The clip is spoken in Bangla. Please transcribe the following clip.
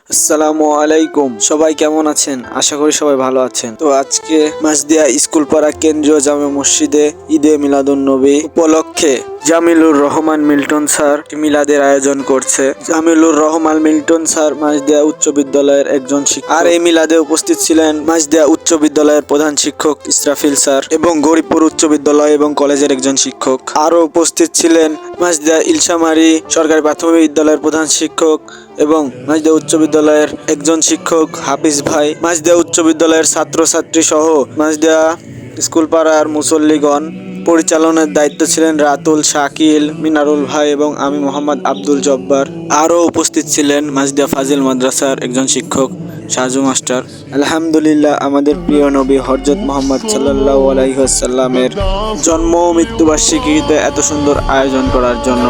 আসসালামু আলাইকুম। সবাই কেমন আছেন? আশা করি সবাই ভালো আছেন। তো আজকে মাসদিয়া স্কুলপাড়া কেন্দ্রীয় জামে মসজিদে ঈদে মিলাদুন্নবী উপলক্ষে জামিলুর রহমান মিল্টন স্যার মিলাদের আয়োজন করছে। জামিলুর রহমান মিল্টন স্যার মাসদিয়া উচ্চ বিদ্যালয়ের একজন শিক্ষক। আর এই মিলাদে উপস্থিত ছিলেন মাসদিয়া উচ্চ বিদ্যালয়ের প্রধান শিক্ষক ইসরাফিল স্যার এবং গরিবপুর উচ্চ বিদ্যালয় এবং কলেজের একজন শিক্ষক। আরও উপস্থিত ছিলেন মাসদিয়া ইলশামারী সরকারি প্রাথমিক বিদ্যালয়ের প্রধান শিক্ষক এবং মাসদিয়া উচ্চ বিদ্যালয়ের একজন শিক্ষক হাফিজ ভাই, মাসদিয়া উচ্চ বিদ্যালয়ের ছাত্রছাত্রী সহ মাসদিয়া স্কুলপাড়ার মুসল্লিগণ। পরিচালনার দায়িত্ব ছিলেন রাতুল, শাকিল, মিনারুল ভাই এবং আমি মোহাম্মদ আব্দুল জব্বার। আরও উপস্থিত ছিলেন মাসদিয়া ফাজিল মাদ্রাসার একজন শিক্ষক সাজু মাস্টার। আলহামদুলিল্লাহ, আমাদের প্রিয় নবী হযরত মুহাম্মদ সাল্লাল্লাহু আলাইহি ওয়াসাল্লামের জন্ম ও মৃত্যুবার্ষিকীতে এত সুন্দর আয়োজন করার জন্য